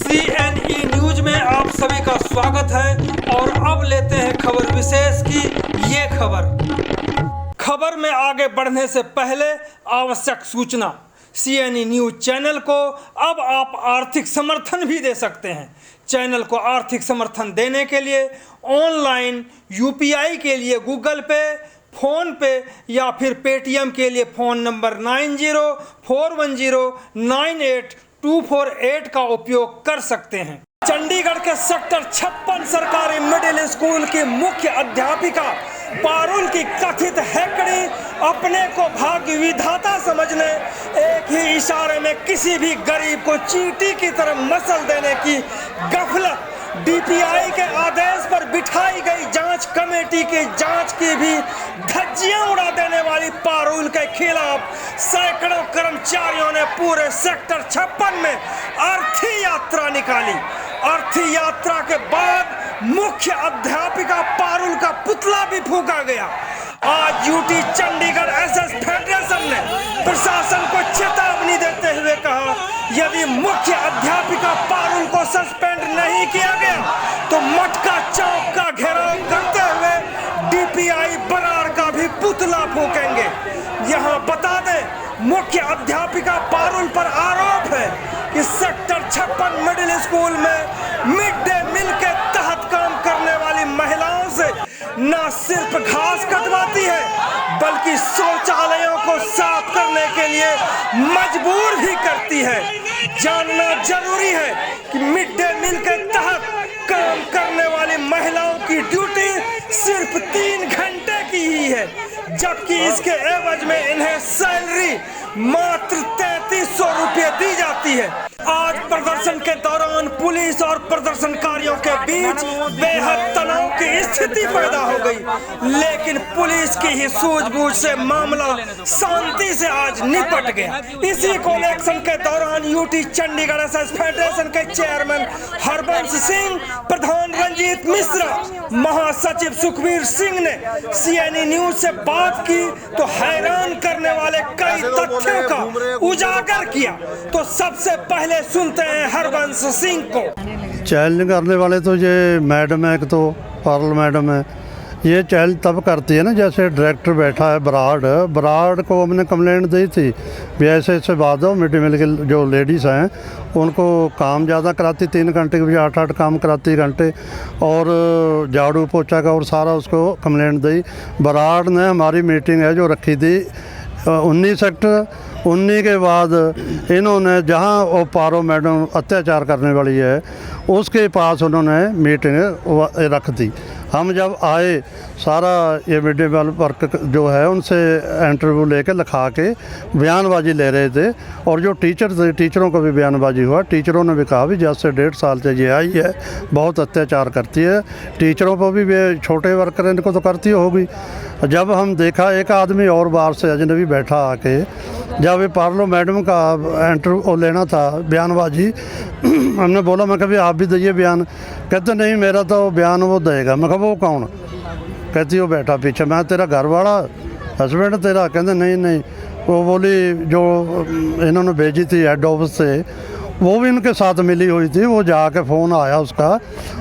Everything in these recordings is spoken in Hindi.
CNE न्यूज में आप सभी का स्वागत है और अब लेते हैं खबर विशेष की ये खबर में आगे बढ़ने से पहले आवश्यक सूचना। CNE न्यूज चैनल को अब आप आर्थिक समर्थन भी दे सकते हैं। चैनल को आर्थिक समर्थन देने के लिए ऑनलाइन UPI के लिए गूगल पे, फ़ोन पे या फिर पेटीएम के लिए फ़ोन नंबर 9041098248 का उपयोग कर सकते हैं। चंडीगढ़ के सेक्टर 56 सरकारी मिडिल स्कूल की मुख्य अध्यापिका पारुल की कथित हैकड़ी अपने को भाग्य विधाता समझने, एक ही इशारे में किसी भी गरीब को चींटी की तरह मसल देने की गफलत, DPI के आदेश पर बिठाई गई जांच कमेटी की जांच की भी धज्जियां उड़ा देने वाली पारुल के खिलाफ सैकड़ों कर्मचारियों ने पूरे सेक्टर 56 में अर्थी यात्रा निकाली। अर्थी यात्रा के बाद मुख्य अध्यापिका पारुल का पुतला भी फूंका गया। आज UT चंडीगढ़ SS फेडरेशन ने प्रशासन को चेतावनी देते हुए कहा, यदि मुख्य अध्यापिका पारुल को सस्पेंड नहीं किया गया तो मटका चौक का घेराव करते हुए DPI बराड़ का भी पुतला फूंकेंगे। यहाँ बता दें, मुख्य अध्यापिका पारुल पर आरोप है कि सेक्टर 56 मिडिल स्कूल में मिड डे मील के तहत काम करने वाली महिलाओं से न सिर्फ घास कटवाती है बल्कि शौचालयों को साफ करने के लिए मजबूर भी करती है। जानना जरूरी है कि मिड डे मील के तहत काम करने वाली महिलाओं की ड्यूटी सिर्फ 3 घंटे की ही है, जबकि इसके एवज में इन्हें सैलरी मात्र 3300 रुपये दी जाती है। आज प्रदर्शन के दौरान पुलिस और प्रदर्शनकारियों के बीच बेहद तनाव की स्थिति पैदा हो गई, लेकिन पुलिस की ही सूझबूझ से मामला शांति से आज निपट गया। इसी कलेक्शन के दौरान UT चंडीगढ़ SS फेडरेशन के चेयरमैन हरबंश सिंह, प्रधान रंजीत मिश्रा, महासचिव सुखबीर सिंह ने CNE न्यूज से बात की तो हैरान करने वाले कई तथ्यों का उजागर किया। तो सबसे पहले सुनते हैं हरबंश सिंह को। चैलेंज करने वाले तो ये मैडम है, एक तो पारुल मैडम है। ये चैलेंज तब करती है ना, जैसे डायरेक्टर बैठा है बराड़ को हमने कंप्लेंट दी थी भी ऐसे बात हो, मिड डे मील के जो लेडीज़ हैं उनको काम ज़्यादा कराती, 3 घंटे के भी 8 काम कराती घंटे, और झाड़ू पोछा का और सारा उसको कंप्लेंट दी। बराड़ ने हमारी मीटिंग है जो रखी थी 19 सेक्टर 19 के बाद इन्होंने जहां वो पारो मैडम अत्याचार करने वाली है उसके पास उन्होंने मीटिंग रख दी। हम जब आए सारा ये मिड डे मील वर्क जो है उनसे इंटरव्यू लेके लिखा के बयानबाजी ले रहे थे, और जो टीचर थे टीचरों को भी बयानबाजी हुआ। टीचरों ने भी कहा भी जब से 1.5 साल से ये आई है बहुत अत्याचार करती है, टीचरों को भी छोटे वर्कर इनको तो करती होगी। जब हम देखा एक आदमी और बाहर से अजनबी बैठा आके, जब ये पारुल मैडम का इंटरव्यू लेना था बयानबाजी, हमने बोला मैं कभी आप भी दीजिए बयान। कहते नहीं मेरा तो बयान वो देगा। मैं कहा वो कौन? कहती वो बैठा पीछे। मैं तेरा घर वाला हस्बैंड तेरा? कहते नहीं। वो बोली जो इन्होंने भेजी थी हेड ऑफिस से वो भी इनके साथ मिली हुई थी। वो जाके फ़ोन आया उसका,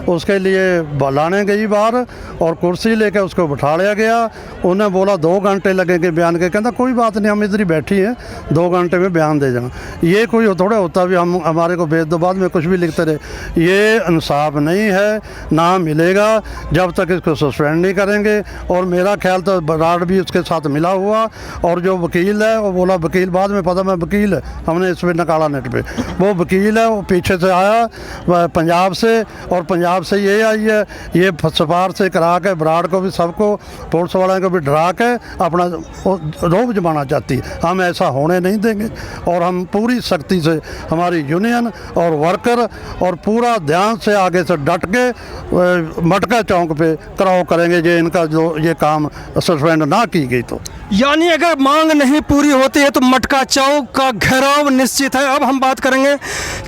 उसके लिए बुलाने गई बाहर और कुर्सी लेके उसको बिठा लिया गया। उन्हें बोला 2 घंटे लगेंगे बयान के। कहता कोई बात नहीं, हम इधर ही बैठी हैं, 2 घंटे में बयान दे जाना। ये कोई थोड़ा होता भी हम हमारे को भेज दो, बाद में कुछ भी लिखते रहे। ये इंसाफ नहीं है, ना मिलेगा जब तक इसको सस्पेंड नहीं करेंगे। और मेरा ख्याल तो बराड़ भी उसके साथ मिला हुआ, और जो वकील है वो बोला, वकील बाद में पता मैं वकील है, हमने इस पर निकाला नेट पे, वो वकील है, वो पीछे से आया पंजाब से, और पंजाब से ये आई है, ये सिफारिश से करा के बराड़ को भी सबको पुलिस वालों को भी डरा के अपना रोब जमाना चाहती है। हम ऐसा होने नहीं देंगे, और हम पूरी सख्ती से हमारी यूनियन और वर्कर और पूरा ध्यान से आगे से डट के मटका चौक पे कराओ करेंगे ये इनका जो ये काम सस्पेंड ना की गई तो। यानी अगर मांग नहीं पूरी होती है तो मटका चौक का घेराव निश्चित है। अब हम बात करेंगे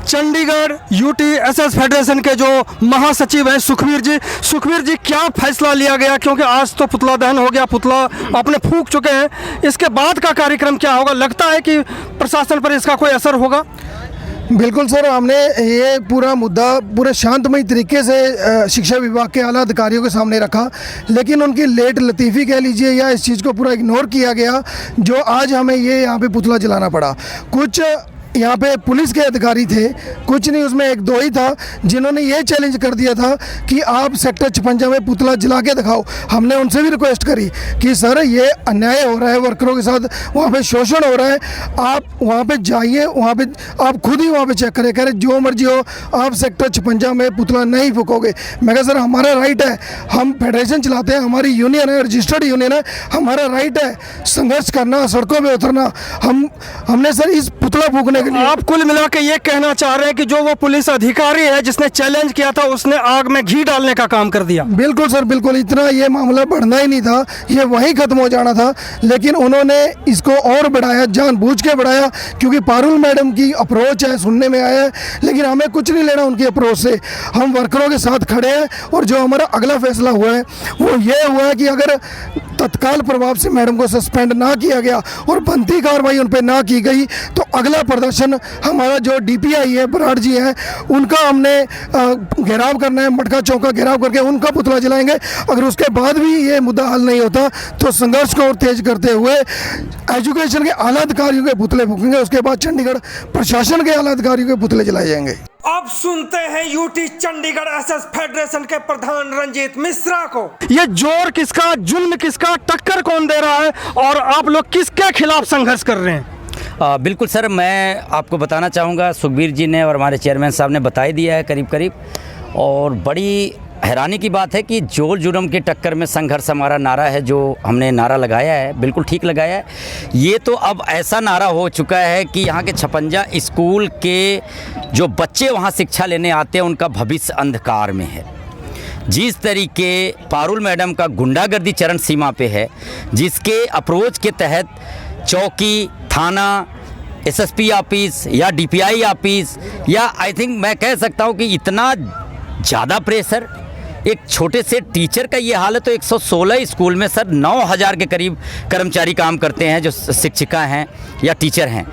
चंडीगढ़ UT SS फेडरेशन के जो महासचिव हैं सुखबीर जी, क्या फैसला लिया गया? क्योंकि आज तो पुतला दहन हो गया, पुतला अपने फूंक चुके हैं, इसके बाद का कार्यक्रम क्या होगा? लगता है कि प्रशासन पर इसका कोई असर होगा? बिल्कुल सर, हमने ये पूरा मुद्दा पूरे शांतमय तरीके से शिक्षा विभाग के आला अधिकारियों के सामने रखा, लेकिन उनकी लेट लतीफ़ी कह लीजिए या इस चीज़ को पूरा इग्नोर किया गया, जो आज हमें ये यहाँ पे पुतला जलाना पड़ा। कुछ यहाँ पे पुलिस के अधिकारी थे, कुछ नहीं, उसमें एक दो ही था जिन्होंने ये चैलेंज कर दिया था कि आप सेक्टर 56 में पुतला जला के दिखाओ। हमने उनसे भी रिक्वेस्ट करी कि सर ये अन्याय हो रहा है, वर्करों के साथ वहाँ पे शोषण हो रहा है, आप वहाँ पे जाइए, वहाँ पे आप खुद ही वहाँ पे चेक करें। कह रहे जो मर्जी हो, आप सेक्टर 56 में पुतला नहीं फूकोगे। मैं कहा सर हमारा राइट है, हम फेडरेशन चलाते हैं, हमारी यूनियन है, रजिस्टर्ड यूनियन है, हमारा राइट है संघर्ष करना, सड़कों पर उतरना। हमने सर इस पुतला फूकने आप कुल मिला के ये कहना चाह रहे हैं कि जो वो पुलिस अधिकारी है जिसने चैलेंज किया था उसने आग में घी डालने का काम कर दिया। बिल्कुल सर, बिल्कुल। इतना ये मामला बढ़ना ही नहीं था, ये वहीं खत्म हो जाना था, लेकिन उन्होंने इसको और बढ़ाया, जानबूझ के बढ़ाया, क्योंकि पारुल मैडम की अप्रोच है, सुनने में आया है, लेकिन हमें कुछ नहीं लेना उनकी अप्रोच से। हम वर्करों के साथ खड़े हैं और जो हमारा अगला फैसला हुआ है वो ये हुआ है कि अगर तत्काल प्रभाव से मैडम को सस्पेंड ना किया गया और बनती कार्रवाई उन पर ना की गई तो अगला प्रदर्शन हमारा जो डीपीआई है, बराड़ जी हैं, उनका हमने घेराव करना है, मटका चौका घेराव करके उनका पुतला जलाएंगे। अगर उसके बाद भी ये मुद्दा हल नहीं होता तो संघर्ष को और तेज करते हुए एजुकेशन के आला अधिकारियों के पुतले फूकेंगे, उसके बाद चंडीगढ़ प्रशासन के आला अधिकारियों के पुतले जलाए जाएंगे। अब सुनते हैं यूटी चंडीगढ़ एसएस फेडरेशन के प्रधान रंजीत मिश्रा को। ये जोर किसका, जुल्म किसका, टक्कर कौन दे रहा है और आप लोग किसके खिलाफ संघर्ष कर रहे हैं? बिल्कुल सर, मैं आपको बताना चाहूँगा, सुखबीर जी ने और हमारे चेयरमैन साहब ने बता ही दिया है करीब करीब, और बड़ी हैरानी की बात है कि जोर जुर्म की टक्कर में संघर्ष हमारा नारा है, जो हमने नारा लगाया है बिल्कुल ठीक लगाया है। ये तो अब ऐसा नारा हो चुका है कि यहाँ के 56 स्कूल के जो बच्चे वहाँ शिक्षा लेने आते हैं उनका भविष्य अंधकार में है। जिस तरीके पारुल मैडम का गुंडागर्दी चरण सीमा पे है, जिसके अप्रोच के तहत चौकी, थाना, एसएसपी ऑफिस या डीपीआई ऑफिस, या आई थिंक मैं कह सकता हूँ कि इतना ज़्यादा प्रेशर एक छोटे से टीचर का ये हाल है। तो 116 स्कूल में सर 9000 के करीब कर्मचारी काम करते हैं, जो शिक्षिका हैं या टीचर हैं।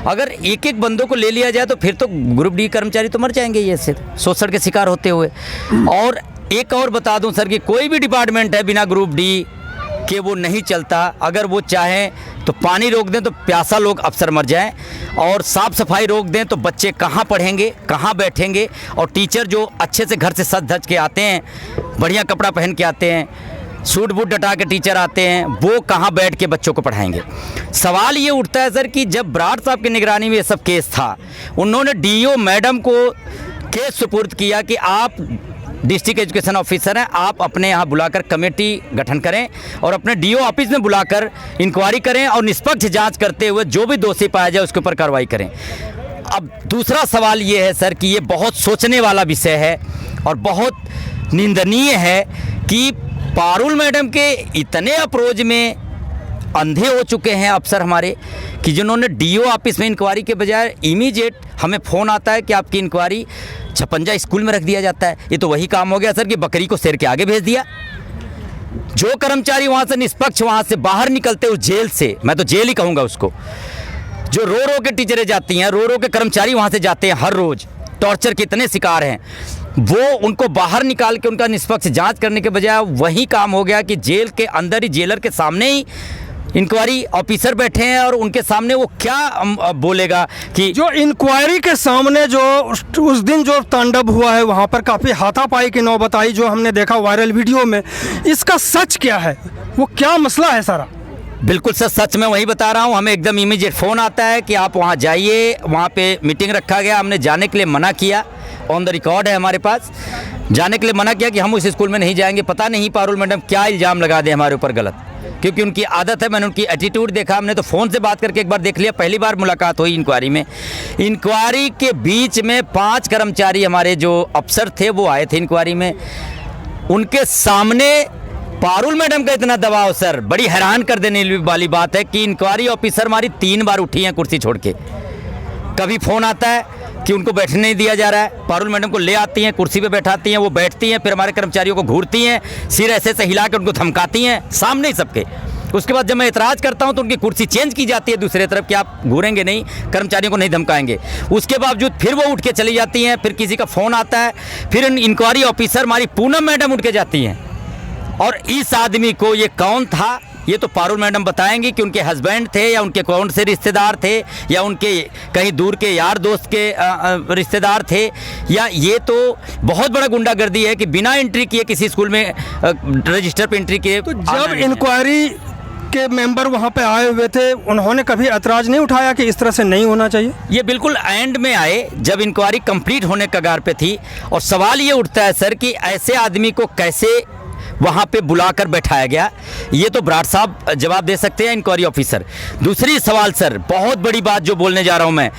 अगर एक एक बंदों को ले लिया जाए तो फिर तो ग्रुप डी कर्मचारी तो मर जाएंगे ये सिर्फ शोषण के शिकार होते हुए। और एक और बता दूं सर कि कोई भी डिपार्टमेंट है बिना ग्रुप डी के वो नहीं चलता। अगर वो चाहें तो पानी रोक दें तो प्यासा लोग अफसर मर जाएं, और साफ़ सफाई रोक दें तो बच्चे कहाँ पढ़ेंगे, कहाँ बैठेंगे, और टीचर जो अच्छे से घर से सज धज के आते हैं, बढ़िया कपड़ा पहन के आते हैं, सूट बूट डटा के टीचर आते हैं, वो कहाँ बैठ के बच्चों को पढ़ाएंगे। सवाल ये उठता है सर कि जब बराड़ साहब की निगरानी में ये सब केस था, उन्होंने डीईओ मैडम को केस सुपुर्द किया कि आप डिस्ट्रिक्ट एजुकेशन ऑफिसर हैं, आप अपने यहाँ बुलाकर कमेटी गठन करें और अपने डीओ ऑफिस में बुलाकर इंक्वायरी करें और निष्पक्ष जांच करते हुए जो भी दोषी पाया जाए उसके ऊपर कार्रवाई करें। अब दूसरा सवाल ये है सर कि ये बहुत सोचने वाला विषय है और बहुत निंदनीय है कि पारुल मैडम के इतने अप्रोच में अंधे हो चुके हैं अफसर हमारे कि जिन्होंने डीओ ऑफिस में इंक्वायरी के बजाय इमीडिएट हमें फ़ोन आता है कि आपकी इंक्वायरी 56 स्कूल में रख दिया जाता है। ये तो वही काम हो गया सर कि बकरी को शेर के आगे भेज दिया। जो कर्मचारी वहाँ से निष्पक्ष वहाँ से बाहर निकलते उस जेल से, मैं तो जेल ही कहूँगा उसको, जो रो रो के टीचरें जाती हैं, रो रो के कर्मचारी वहाँ से जाते हैं, हर रोज़ टॉर्चर के इतने शिकार हैं, वो उनको बाहर निकाल के उनका निष्पक्ष जांच करने के बजाय वही काम हो गया कि जेल के अंदर ही जेलर के सामने ही इंक्वायरी ऑफिसर बैठे हैं और उनके सामने वो क्या बोलेगा कि जो इंक्वायरी के सामने जो उस दिन जो तांडव हुआ है वहाँ पर काफ़ी हाथापाई की नौबत आई, जो हमने देखा वायरल वीडियो में। इसका सच क्या है, वो क्या मसला है सारा? बिल्कुल सर, सच मैं वही बता रहा हूँ। हमें एकदम इमीडिएट फ़ोन आता है कि आप वहाँ जाइए, वहाँ पे मीटिंग रखा गया। हमने जाने के लिए मना किया, ऑन द रिकॉर्ड है हमारे पास, जाने के लिए मना किया कि हम उस स्कूल में नहीं जाएंगे। पता नहीं पारुल मैडम क्या इल्ज़ाम लगा दें हमारे ऊपर गलत, क्योंकि उनकी आदत है। मैंने उनकी एटीट्यूड देखा, हमने तो फ़ोन से बात करके एक बार देख लिया, पहली बार मुलाकात हुई इंक्वायरी में। इंक्वायरी के बीच में 5 कर्मचारी हमारे जो अफसर थे वो आए थे इंक्वायरी में, उनके सामने पारुल मैडम का इतना दबाव सर, बड़ी हैरान कर देने वाली बात है कि इंक्वायरी ऑफिसर हमारी 3 बार उठी हैं कुर्सी छोड़ के। कभी फ़ोन आता है कि उनको बैठने नहीं दिया जा रहा है, पारुल मैडम को ले आती हैं, कुर्सी पे बैठाती हैं, वो बैठती हैं, फिर हमारे कर्मचारियों को घूरती हैं, सिर ऐसे ऐसे हिला के उनको धमकाती हैं सामने ही सबके। उसके बाद जब मैं एतराज़ करता हूं तो उनकी कुर्सी चेंज की जाती है दूसरे तरफ कि आप घूरेंगे नहीं, कर्मचारियों को नहीं धमकाएंगे। उसके बावजूद फिर वो उठ के चली जाती हैं, फिर किसी का फ़ोन आता है, फिर इंक्वायरी ऑफिसर हमारी पूनम मैडम उठ के जाती हैं। और इस आदमी को ये कौन था ये तो पारुल मैडम बताएंगी कि उनके हस्बैंड थे या उनके कौन से रिश्तेदार थे या उनके कहीं दूर के यार दोस्त के रिश्तेदार थे, या ये तो बहुत बड़ा गुंडागर्दी है कि बिना एंट्री किए किसी स्कूल में रजिस्टर पे एंट्री किए। तो जब इंक्वायरी के मेंबर वहाँ पे आए हुए थे, उन्होंने कभी ऐतराज़ नहीं उठाया कि इस तरह से नहीं होना चाहिए? ये बिल्कुल एंड में आए जब इंक्वायरी कंप्लीट होने कगार पे थी। और सवाल ये उठता है सर कि ऐसे आदमी को कैसे वहाँ पे बुलाकर बैठाया गया, ये तो बराड़ साहब जवाब दे सकते हैं, इंक्वायरी ऑफिसर। दूसरी सवाल सर, बहुत बड़ी बात जो बोलने जा रहा हूँ मैं,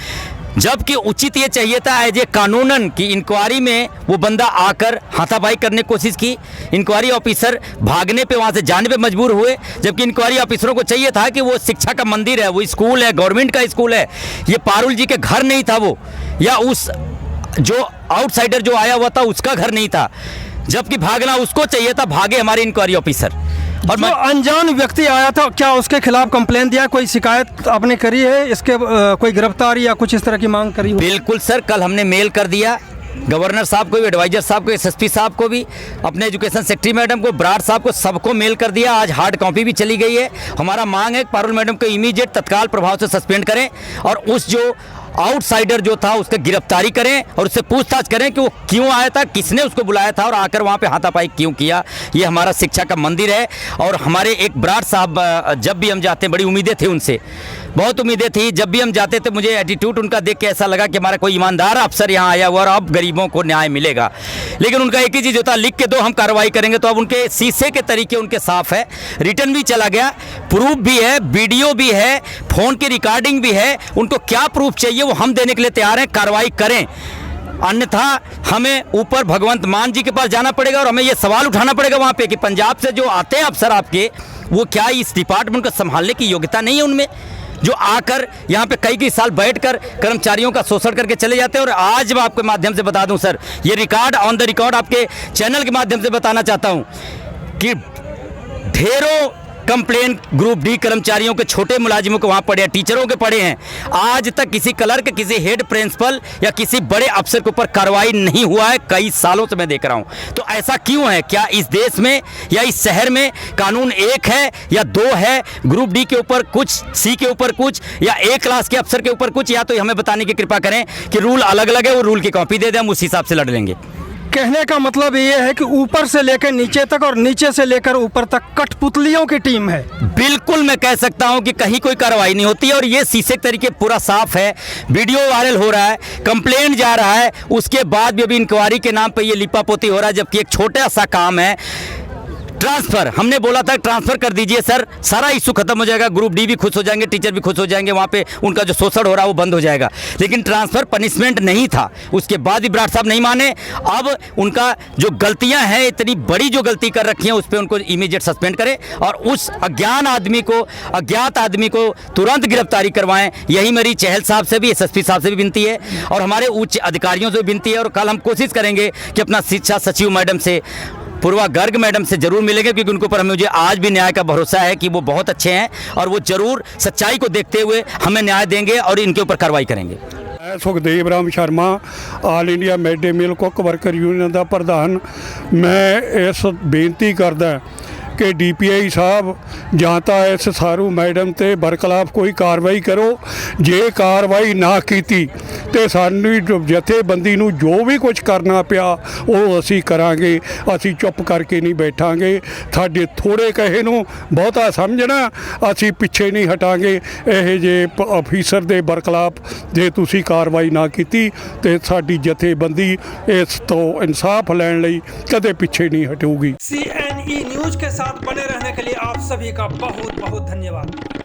जबकि उचित ये चाहिए था एज ए कानूनन कि इंक्वायरी में वो बंदा आकर हाथापाई करने की कोशिश की, इंक्वायरी ऑफिसर भागने पे वहाँ से जाने पे मजबूर हुए, जबकि इंक्वायरी ऑफिसरों को चाहिए था कि वो शिक्षा का मंदिर है, वो स्कूल है, गवर्नमेंट का स्कूल है, ये पारुल जी के घर नहीं था वो, या उस जो आउटसाइडर जो आया हुआ था उसका घर नहीं था, जबकि भागना उसको चाहिए था, भागे हमारे इंक्वायरी ऑफिसर। और जो अनजान व्यक्ति आया था, क्या उसके खिलाफ कंप्लेन दिया, कोई शिकायत आपने करी है, इसके कोई गिरफ्तारी या कुछ इस तरह की मांग करी हो? बिल्कुल सर, कल हमने मेल कर दिया गवर्नर साहब को भी, एडवाइजर साहब को, एसएसपी साहब को भी, अपने एजुकेशन सेक्रेटरी मैडम को, बराड़ साहब को, सबको मेल कर दिया। आज हार्ड कॉपी भी चली गई है। हमारा मांग है पारुल मैडम को इमीडिएट तत्काल प्रभाव से सस्पेंड करें और उस जो आउटसाइडर जो था उसका गिरफ्तारी करें और उससे पूछताछ करें कि वो क्यों आया था, किसने उसको बुलाया था और आकर वहाँ पे हाथापाई क्यों किया। ये हमारा शिक्षा का मंदिर है और हमारे एक बराड़ साहब, जब भी हम जाते हैं, बड़ी उम्मीदें थी उनसे, बहुत उम्मीदें थी। जब भी हम जाते थे मुझे एटीट्यूड उनका देख के ऐसा लगा कि हमारा कोई ईमानदार अफसर यहाँ आया हुआ और अब गरीबों को न्याय मिलेगा। लेकिन उनका एक ही चीज़ होता, लिख के दो हम कार्रवाई करेंगे। तो अब उनके शीशे के तरीके उनके साफ है, रिटर्न भी चला गया, प्रूफ भी है, वीडियो भी है, फ़ोन की रिकॉर्डिंग भी है। उनको क्या प्रूफ चाहिए वो हम देने के लिए तैयार हैं, कार्रवाई करें, अन्यथा हमें ऊपर भगवंत मान जी के पास जाना पड़ेगा और हमें ये सवाल उठाना पड़ेगा वहाँ पे कि पंजाब से जो आते हैं अफसर आपके, वो क्या इस डिपार्टमेंट को संभालने की योग्यता नहीं है उनमें, जो आकर यहाँ पे कई साल बैठकर कर्मचारियों का शोषण करके चले जाते हैं। और आज मैं आपके माध्यम से बता दूं सर, ये रिकॉर्ड ऑन द रिकॉर्ड आपके चैनल के माध्यम से बताना चाहता हूँ कि ढेरों कंप्लेन ग्रुप डी कर्मचारियों के, छोटे मुलाजिमों के वहाँ पड़े हैं, टीचरों के पड़े हैं। आज तक किसी क्लर्क, किसी हेड प्रिंसिपल या किसी बड़े अफसर के ऊपर कार्रवाई नहीं हुआ है, कई सालों से मैं देख रहा हूँ। तो ऐसा क्यों है? क्या इस देश में या इस शहर में कानून एक है या दो है? ग्रुप डी के ऊपर कुछ, सी के ऊपर कुछ, या ए क्लास के अफसर के ऊपर कुछ, या तो हमें बताने की कृपा करें कि रूल अलग अलग है, वो रूल की कॉपी दे दें, हम उस हिसाब से लड़ लेंगे। कहने का मतलब ये है कि ऊपर से लेकर नीचे तक और नीचे से लेकर ऊपर तक कठपुतलियों की टीम है। बिल्कुल मैं कह सकता हूं कि कहीं कोई कार्रवाई नहीं होती और ये शीशे के तरीके पूरा साफ है। वीडियो वायरल हो रहा है, कंप्लेंट जा रहा है, उसके बाद भी अभी इंक्वायरी के नाम पे ये लिपापोती हो रहा है, जबकि एक छोटा सा काम है ट्रांसफर। हमने बोला था ट्रांसफर कर दीजिए सर, सारा इशू खत्म हो जाएगा, ग्रुप डी भी खुश हो जाएंगे, टीचर भी खुश हो जाएंगे, वहाँ पे उनका जो शोषण हो रहा है वो बंद हो जाएगा। लेकिन ट्रांसफर पनिशमेंट नहीं था, उसके बाद भी बराड़ साहब नहीं माने। अब उनका जो गलतियां हैं, इतनी बड़ी जो गलती कर रखी हैं, उस पर उनको इमीडिएट सस्पेंड करें और उस अज्ञात आदमी को तुरंत गिरफ्तारी करवाएं। यही मेरी चहल साहब से भी, एसएसपी साहब से भी विनती है और हमारे उच्च अधिकारियों से भी विनती है। और कल हम कोशिश करेंगे कि अपना शिक्षा सचिव मैडम से, पूर्वा गर्ग मैडम से जरूर मिलेंगे, क्योंकि उनके ऊपर मुझे आज भी न्याय का भरोसा है कि वो बहुत अच्छे हैं और वो जरूर सच्चाई को देखते हुए हमें न्याय देंगे और इनके ऊपर कार्रवाई करेंगे। मैं Sukhdev Ram Sharma, all India mid day meal cook worker union का प्रधान। मैं इस बेनती करदा कि DPI साहब ਜਾਂ ਤਾਂ ਇਸ ਸਾਰੂ ਮੈਡਮ ਤੇ ਬਰਖਲਾਫ ਕੋਈ ਕਾਰਵਾਈ ਕਰੋ। ਜੇ ਕਾਰਵਾਈ ਨਾ ਕੀਤੀ ਤੇ ਸਾਨੂੰ ਜਥੇਬੰਦੀ ਨੂੰ ਜੋ ਵੀ ਕੁਝ ਕਰਨਾ ਪਿਆ ਉਹ ਅਸੀਂ ਕਰਾਂਗੇ। ਅਸੀਂ ਚੁੱਪ ਕਰਕੇ ਨਹੀਂ ਬੈਠਾਂਗੇ। ਸਾਡੇ ਥੋੜੇ ਕਹੇ ਨੂੰ ਬਹੁਤਾ ਸਮਝਣਾ, ਅਸੀਂ ਪਿੱਛੇ ਨਹੀਂ ਹਟਾਂਗੇ। ਇਹ ਜੇ ਅਫੀਸਰ ਦੇ ਬਰਖਲਾਫ ਜੇ ਤੁਸੀਂ ਕਾਰਵਾਈ ਨਾ ਕੀਤੀ ਤੇ ਸਾਡੀ ਜਥੇਬੰਦੀ ਇਸ ਤੋਂ ਇਨਸਾਫ ਲੈਣ ਲਈ ਕਦੇ ਪਿੱਛੇ ਨਹੀਂ ਹਟੂਗੀ। CNE न्यूज के साथ बने रहने के लिए आप सभी का बहुत बहुत धन्यवाद।